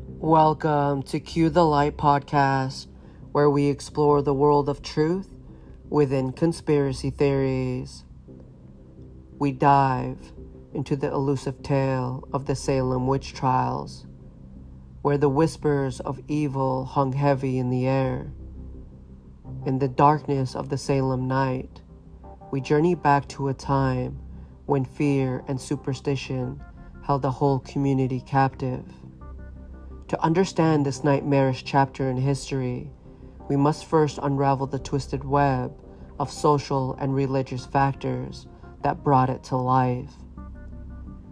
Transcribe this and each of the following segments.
Welcome to Cue the Light podcast, where we explore the world of truth within conspiracy theories. We dive into the elusive tale of the Salem Witch Trials, where the whispers of evil hung heavy in the air. In the darkness of the Salem night, we journey back to a time when fear and superstition held a whole community captive. To understand this nightmarish chapter in history, we must first unravel the twisted web of social and religious factors that brought it to life.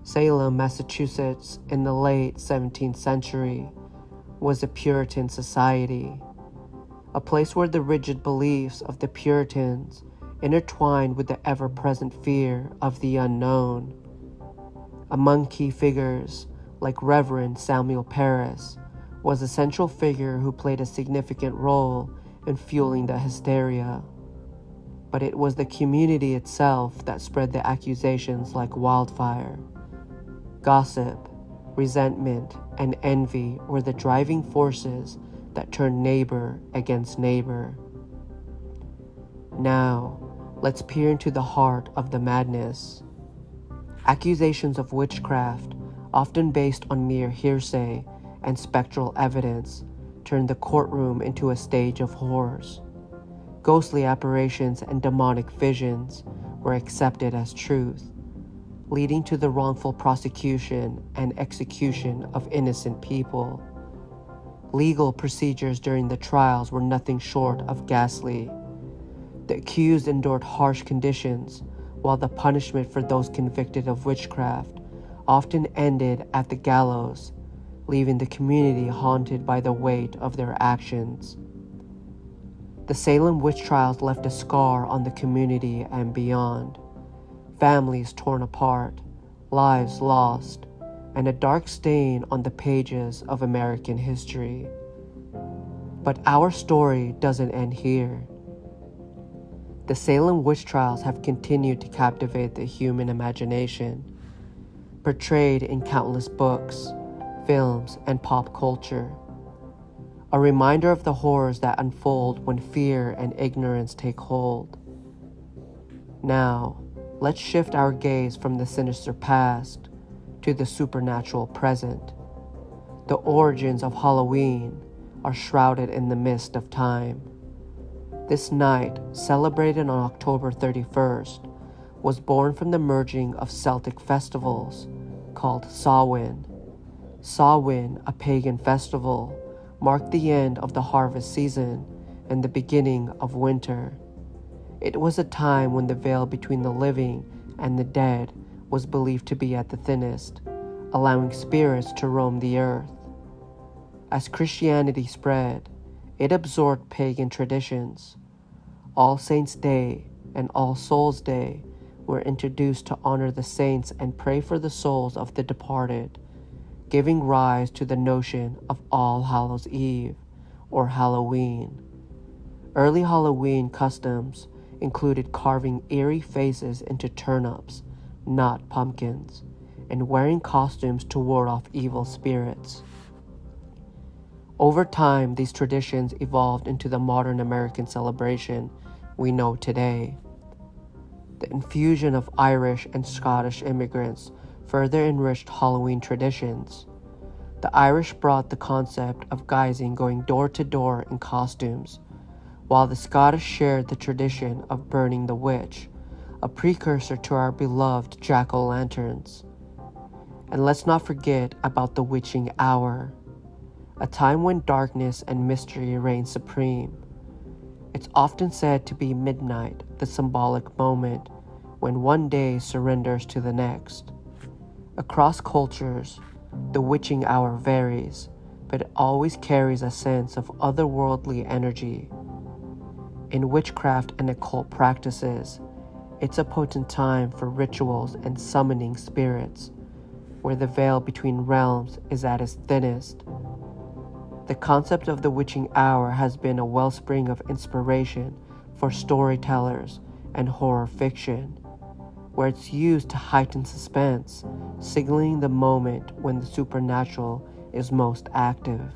Salem, Massachusetts, in the late 17th century, was a Puritan society, a place where the rigid beliefs of the Puritans intertwined with the ever-present fear of the unknown. Among key figures, like Reverend Samuel Parris, was a central figure who played a significant role in fueling the hysteria. But it was the community itself that spread the accusations like wildfire. Gossip, resentment, and envy were the driving forces that turned neighbor against neighbor. Now, let's peer into the heart of the madness. Accusations of witchcraft, often based on mere hearsay and spectral evidence, turned the courtroom into a stage of horrors. Ghostly apparitions and demonic visions were accepted as truth, leading to the wrongful prosecution and execution of innocent people. Legal procedures during the trials were nothing short of ghastly. The accused endured harsh conditions, while the punishment for those convicted of witchcraft often ended at the gallows, leaving the community haunted by the weight of their actions. The Salem Witch Trials left a scar on the community and beyond. Families torn apart, lives lost, and a dark stain on the pages of American history. But our story doesn't end here. The Salem Witch Trials have continued to captivate the human imagination, portrayed in countless books, films, and pop culture. A reminder of the horrors that unfold when fear and ignorance take hold. Now, let's shift our gaze from the sinister past to the supernatural present. The origins of Halloween are shrouded in the mist of time. This night, celebrated on October 31st, was born from the merging of Celtic festivals called Samhain. Samhain, a pagan festival, marked the end of the harvest season and the beginning of winter. It was a time when the veil between the living and the dead was believed to be at the thinnest, allowing spirits to roam the earth. As Christianity spread, it absorbed pagan traditions. All Saints' Day and All Souls' Day were introduced to honor the saints and pray for the souls of the departed, giving rise to the notion of All Hallows' Eve, or Halloween. Early Halloween customs included carving eerie faces into turnips, not pumpkins, and wearing costumes to ward off evil spirits. Over time, these traditions evolved into the modern American celebration we know today. The infusion of Irish and Scottish immigrants further enriched Halloween traditions. The Irish brought the concept of guising going door to door in costumes, while the Scottish shared the tradition of burning the witch, a precursor to our beloved jack-o'-lanterns. And let's not forget about the witching hour, a time when darkness and mystery reign supreme. It's often said to be midnight, the symbolic moment when one day surrenders to the next. Across cultures, the witching hour varies, but it always carries a sense of otherworldly energy. In witchcraft and occult practices, it's a potent time for rituals and summoning spirits, where the veil between realms is at its thinnest. The concept of the witching hour has been a wellspring of inspiration for storytellers and horror fiction, where it's used to heighten suspense, signaling the moment when the supernatural is most active.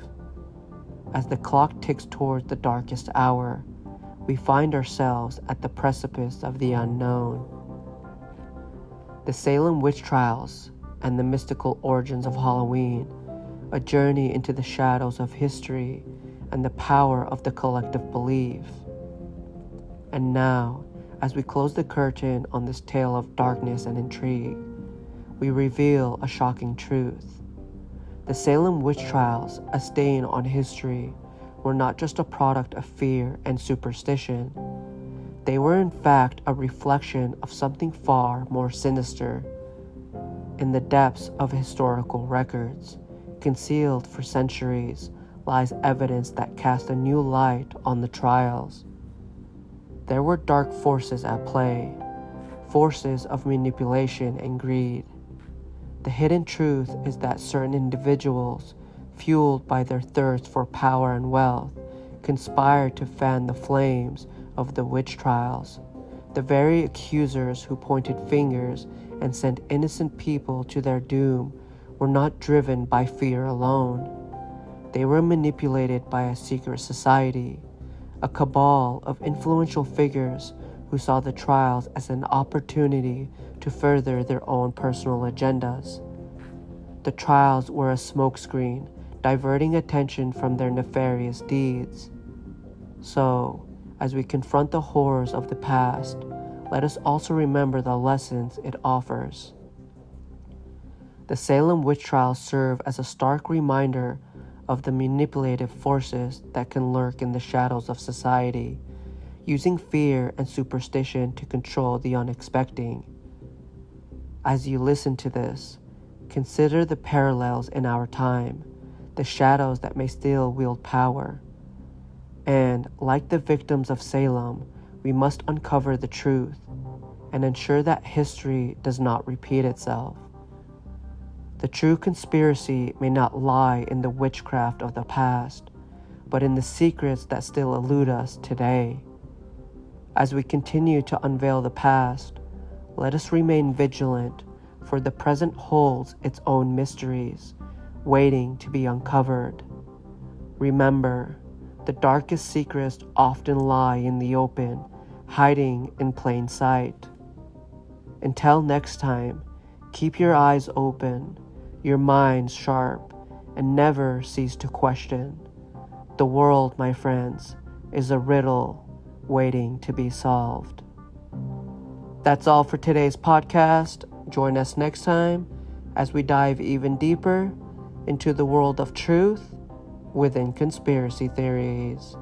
As the clock ticks towards the darkest hour, we find ourselves at the precipice of the unknown. The Salem Witch Trials and the mystical origins of Halloween, a journey into the shadows of history and the power of the collective belief. And now, as we close the curtain on this tale of darkness and intrigue, we reveal a shocking truth. The Salem Witch Trials, a stain on history, were not just a product of fear and superstition. They were in fact a reflection of something far more sinister. In the depths of historical records, concealed for centuries, lies evidence that cast a new light on the trials. There were dark forces at play, forces of manipulation and greed. The hidden truth is that certain individuals, fueled by their thirst for power and wealth, conspired to fan the flames of the witch trials. The very accusers who pointed fingers and sent innocent people to their doom were not driven by fear alone. They were manipulated by a secret society, a cabal of influential figures who saw the trials as an opportunity to further their own personal agendas. The trials were a smokescreen, diverting attention from their nefarious deeds. So, as we confront the horrors of the past, let us also remember the lessons it offers. The Salem Witch Trials serve as a stark reminder of the manipulative forces that can lurk in the shadows of society, using fear and superstition to control the unexpected. As you listen to this, consider the parallels in our time, the shadows that may still wield power. And, like the victims of Salem, we must uncover the truth and ensure that history does not repeat itself. The true conspiracy may not lie in the witchcraft of the past, but in the secrets that still elude us today. As we continue to unveil the past, let us remain vigilant, for the present holds its own mysteries, waiting to be uncovered. Remember, the darkest secrets often lie in the open, hiding in plain sight. Until next time, keep your eyes open, your minds sharp, and never cease to question. The world, my friends, is a riddle waiting to be solved. That's all for today's podcast. Join us next time as we dive even deeper into the world of truth within conspiracy theories.